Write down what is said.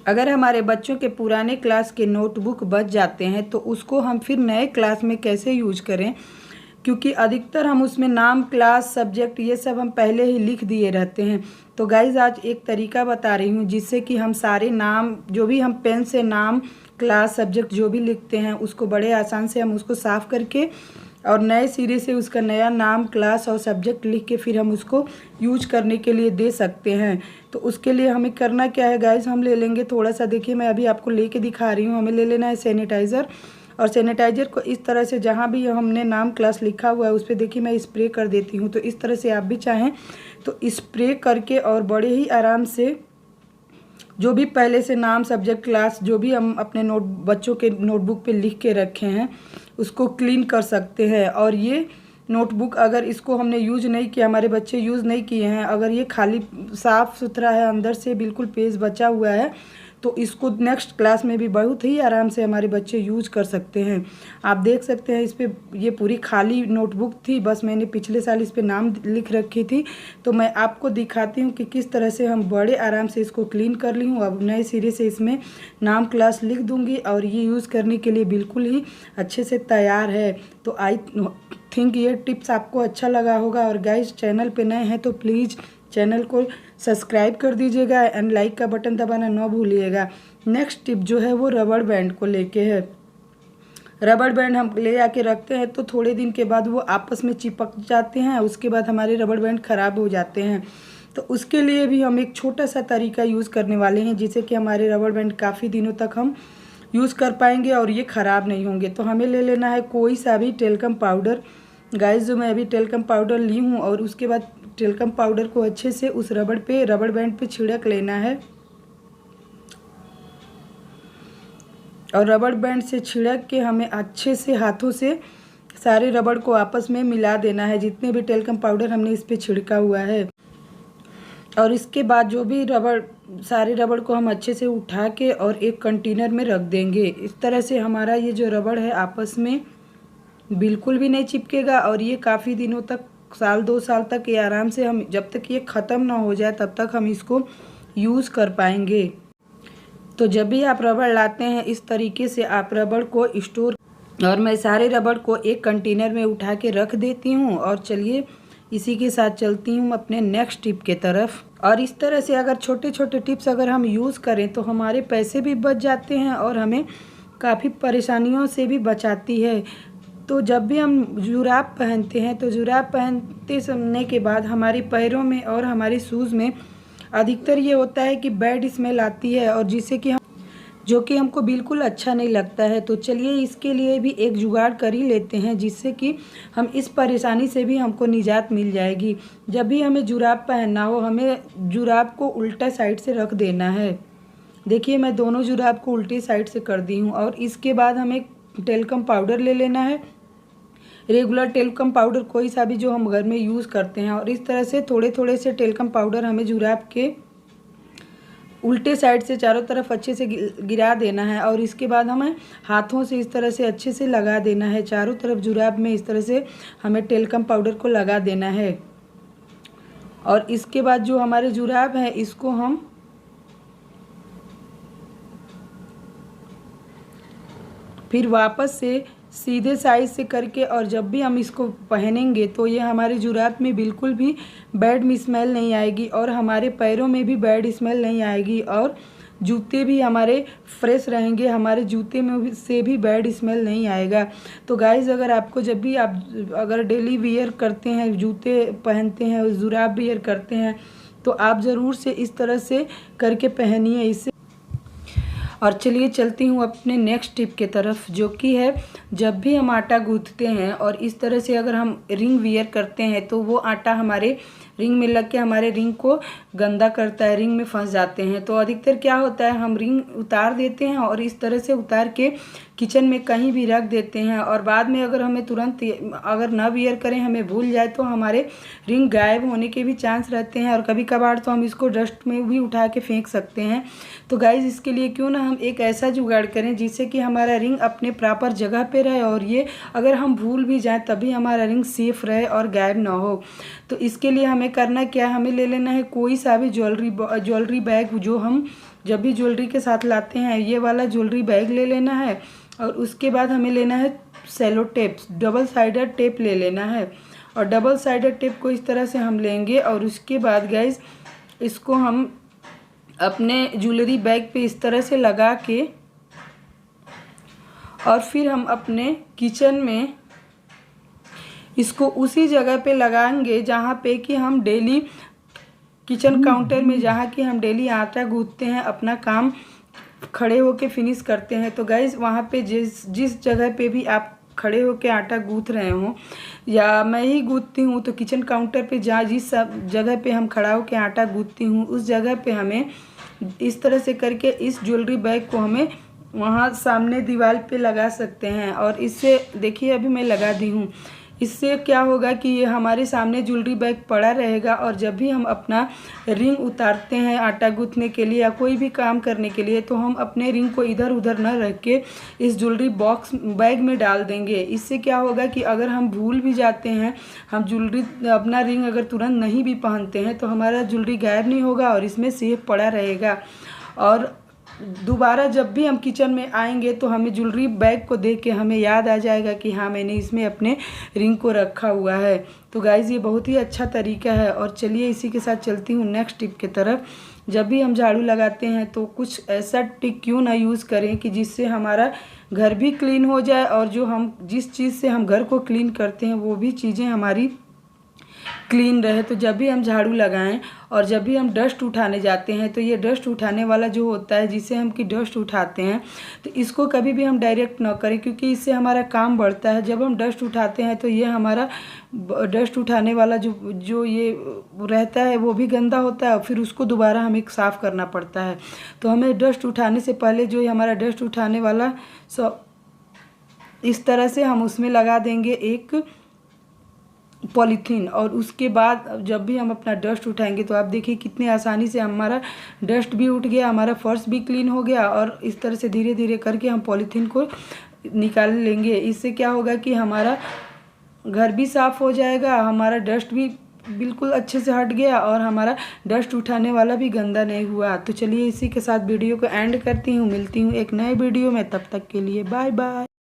अगर हमारे बच्चों के पुराने क्लास के नोटबुक बच जाते हैं तो उसको हम फिर नए क्लास में कैसे यूज करें, क्योंकि अधिकतर हम उसमें नाम, क्लास, सब्जेक्ट ये सब हम पहले ही लिख दिए रहते हैं। तो गाइज आज एक तरीका बता रही हूँ जिससे कि हम सारे नाम जो भी हम पेन से नाम, क्लास, सब्जेक्ट जो भी लिखते हैं उसको बड़े आसान से हम उसको साफ़ करके और नए सिरे से उसका नया नाम, क्लास और सब्जेक्ट लिख के फिर हम उसको यूज करने के लिए दे सकते हैं। तो उसके लिए हमें करना क्या है गाइज, हम ले लेंगे थोड़ा सा, देखिए मैं अभी आपको लेके दिखा रही हूँ। हमें ले लेना है सैनिटाइज़र, और सैनिटाइज़र को इस तरह से जहाँ भी हमने नाम, क्लास लिखा हुआ है उस पर देखिए मैं स्प्रे कर देती हूँ। तो इस तरह से आप भी चाहें तो स्प्रे करके और बड़े ही आराम से जो भी पहले से नाम, सब्जेक्ट, क्लास जो भी हम अपने बच्चों के नोटबुक पे लिख के रखे हैं उसको क्लीन कर सकते हैं। और ये नोटबुक अगर इसको हमने यूज नहीं किया, हमारे बच्चे यूज़ नहीं किए हैं, अगर ये खाली साफ़ सुथरा है, अंदर से बिल्कुल पेज बचा हुआ है, तो इसको नेक्स्ट क्लास में भी बहुत ही आराम से हमारे बच्चे यूज कर सकते हैं। आप देख सकते हैं इस पर ये पूरी खाली नोटबुक थी, बस मैंने पिछले साल इस पर नाम लिख रखी थी। तो मैं आपको दिखाती हूँ कि किस तरह से हम बड़े आराम से इसको क्लीन कर ली हूँ। अब नए सिरे से इसमें नाम, क्लास लिख दूँगी और ये यूज़ करने के लिए बिल्कुल ही अच्छे से तैयार है। तो आई थिंक ये टिप्स आपको अच्छा लगा होगा। और गाइस चैनल पे नए हैं तो प्लीज़ चैनल को सब्सक्राइब कर दीजिएगा एंड लाइक का बटन दबाना ना भूलिएगा। नेक्स्ट टिप जो है वो रबड़ बैंड को लेके है। रबड़ बैंड हम ले आके रखते हैं तो थोड़े दिन के बाद वो आपस में चिपक जाते हैं, उसके बाद हमारे रबड़ बैंड ख़राब हो जाते हैं। तो उसके लिए भी हम एक छोटा सा तरीका यूज़ करने वाले हैं जिससे कि हमारे रबड़ बैंड काफ़ी दिनों तक हम यूज़ कर पाएंगे और ये ख़राब नहीं होंगे। तो हमें ले लेना है कोई सा भी टेल्कम पाउडर। गाइस जो मैं अभी टेल्कम पाउडर ली हूँ और उसके बाद टेल्कम पाउडर को अच्छे से उस रबड़ बैंड पे छिड़क लेना है। और रबड़ बैंड से छिड़क के हमें अच्छे से हाथों से सारे रबड़ को आपस में मिला देना है, जितने भी टेल्कम पाउडर हमने इस पर छिड़का हुआ है। और इसके बाद जो भी सारे रबड़ को हम अच्छे से उठा के और एक कंटेनर में रख देंगे। इस तरह से हमारा ये जो रबड़ है आपस में बिल्कुल भी नहीं चिपकेगा और ये काफ़ी दिनों तक, साल 2 साल तक ये आराम से, हम जब तक ये ख़त्म ना हो जाए तब तक हम इसको यूज़ कर पाएंगे। तो जब भी आप रबड़ लाते हैं इस तरीके से आप रबड़ को स्टोर, और मैं सारे रबड़ को एक कंटेनर में उठा के रख देती हूँ। और चलिए इसी के साथ चलती हूँ अपने नेक्स्ट टिप के तरफ। और इस तरह से अगर छोटे छोटे टिप्स अगर हम यूज़ करें तो हमारे पैसे भी बच जाते हैं और हमें काफ़ी परेशानियों से भी बचाती है। तो जब भी हम जुराब पहनते हैं तो जुराब पहनते समय के बाद हमारे पैरों में और हमारे शूज़ में अधिकतर ये होता है कि बैड स्मेल आती है, और जिससे कि जो कि हमको बिल्कुल अच्छा नहीं लगता है। तो चलिए इसके लिए भी एक जुगाड़ कर ही लेते हैं जिससे कि हम इस परेशानी से भी हमको निजात मिल जाएगी। जब भी हमें जुराब पहनना हो हमें जुराब को उल्टा साइड से रख देना है। देखिए मैं दोनों जुराब को उल्टी साइड से कर दी हूँ। और इसके बाद हमें टेल्कम पाउडर ले लेना है, रेगुलर टेल्कम पाउडर कोई सा भी जो हम घर में यूज़ करते हैं। और इस तरह से थोड़े थोड़े से टेल्कम पाउडर हमें जुराब के उल्टे साइड से चारों तरफ अच्छे से गिरा देना है। और इसके बाद हमें हाथों से इस तरह से अच्छे से लगा देना है चारों तरफ जुराब में, इस तरह से हमें टेल्कम पाउडर को लगा देना है। और इसके बाद जो हमारे जुराब है इसको हम फिर वापस से सीधे साइज से करके, और जब भी हम इसको पहनेंगे तो ये हमारे जुराब में बिल्कुल भी बैड स्मेल नहीं आएगी और हमारे पैरों में भी बैड स्मेल नहीं आएगी और जूते भी हमारे फ्रेश रहेंगे, हमारे जूते में से भी बैड स्मेल नहीं आएगा। तो गाइज़ अगर आपको जब भी आप अगर डेली वियर करते हैं, जूते पहनते हैं, जुराब वियर करते हैं, तो आप ज़रूर से इस तरह से करके पहनिए इससे। और चलिए चलती हूँ अपने नेक्स्ट टिप के तरफ, जो कि है जब भी हम आटा गूँथते हैं और इस तरह से अगर हम रिंग वियर करते हैं तो वो आटा हमारे रिंग में लग के हमारे रिंग को गंदा करता है, रिंग में फंस जाते हैं। तो अधिकतर क्या होता है हम रिंग उतार देते हैं और इस तरह से उतार के किचन में कहीं भी रख देते हैं, और बाद में अगर हमें तुरंत अगर ना वियर करें, हमें भूल जाए तो हमारे रिंग गायब होने के भी चांस रहते हैं। और कभी कभार तो हम इसको डस्ट में भी उठा के फेंक सकते हैं। तो गाइज़ इसके लिए क्यों ना हम एक ऐसा जुगाड़ करें जिससे कि हमारा रिंग अपने प्रॉपर जगह पे रहे और ये अगर हम भूल भी जाएँ तभी हमारा रिंग सेफ रहे और गायब ना हो। तो इसके लिए हमें हमें करना क्या, हमें ले लेना है कोई सा भी ज्वेलरी बैग जो हम जब भी ज्वेलरी के साथ लाते हैं, ये वाला ज्वेलरी बैग ले लेना है। और उसके बाद हमें लेना है cello tape, double sided tape ले लेना है। और डबल साइडेड टेप को इस तरह से हम लेंगे और उसके बाद गाइज इसको हम अपने ज्वेलरी बैग पे इस तरह से लगा के और फिर हम अपने किचन में इसको उसी जगह पे लगाएंगे जहाँ पे कि हम डेली किचन काउंटर में जहाँ कि हम डेली आटा गूंथते हैं, अपना काम खड़े होके फिनिश करते हैं। तो गाइज़ वहाँ पे जिस जगह पे भी आप खड़े होके आटा गूंथ रहे हों या मैं ही गूंथती हूँ, तो किचन काउंटर पे जहाँ जिस जगह पे हम खड़ा होके आटा गूंथती हूँ उस जगह पे हमें इस तरह से करके इस ज्वेलरी बैग को हमें वहाँ सामने दीवार पे लगा सकते हैं। और इससे देखिए अभी मैं लगा दी हूँ, इससे क्या होगा कि ये हमारे सामने ज्वेलरी बैग पड़ा रहेगा और जब भी हम अपना रिंग उतारते हैं आटा गूंथने के लिए या कोई भी काम करने के लिए, तो हम अपने रिंग को इधर उधर न रख के इस ज्वेलरी बॉक्स बैग में डाल देंगे। इससे क्या होगा कि अगर हम भूल भी जाते हैं, हम ज्वेलरी अपना रिंग अगर तुरंत नहीं भी पहनते हैं, तो हमारा ज्वेलरी गायब नहीं होगा और इसमें सेफ पड़ा रहेगा। और दोबारा जब भी हम किचन में आएंगे तो हमें ज्वेलरी बैग को देख के हमें याद आ जाएगा कि हाँ मैंने इसमें अपने रिंग को रखा हुआ है। तो गाइज़ ये बहुत ही अच्छा तरीका है। और चलिए इसी के साथ चलती हूँ नेक्स्ट टिप की तरफ। जब भी हम झाड़ू लगाते हैं तो कुछ ऐसा टिप क्यों ना यूज़ करें कि जिससे हमारा घर भी क्लीन हो जाए और जो हम जिस चीज़ से हम घर को क्लीन करते हैं वो भी चीज़ें हमारी क्लीन रहे। तो जब भी हम झाड़ू लगाएं और जब भी हम डस्ट उठाने जाते हैं, तो ये डस्ट उठाने वाला जो होता है जिसे हम कि डस्ट उठाते हैं, तो इसको कभी भी हम डायरेक्ट ना करें क्योंकि इससे हमारा काम बढ़ता है। जब हम डस्ट उठाते हैं तो ये हमारा डस्ट उठाने वाला जो ये रहता है वो भी गंदा होता है और फिर उसको दोबारा हमें साफ़ करना पड़ता है। तो हमें डस्ट उठाने से पहले जो हमारा डस्ट उठाने वाला इस तरह से हम उसमें लगा देंगे एक पॉलीथीन। और उसके बाद जब भी हम अपना डस्ट उठाएंगे तो आप देखिए कितनी आसानी से हमारा डस्ट भी उठ गया, हमारा फर्श भी क्लीन हो गया। और इस तरह से धीरे धीरे करके हम पॉलीथीन को निकाल लेंगे। इससे क्या होगा कि हमारा घर भी साफ़ हो जाएगा, हमारा डस्ट भी बिल्कुल अच्छे से हट गया और हमारा डस्ट उठाने वाला भी गंदा नहीं हुआ। तो चलिए इसी के साथ वीडियो को एंड करती हूँ, मिलती हूँ एक नए वीडियो में, तब तक के लिए बाय बाय।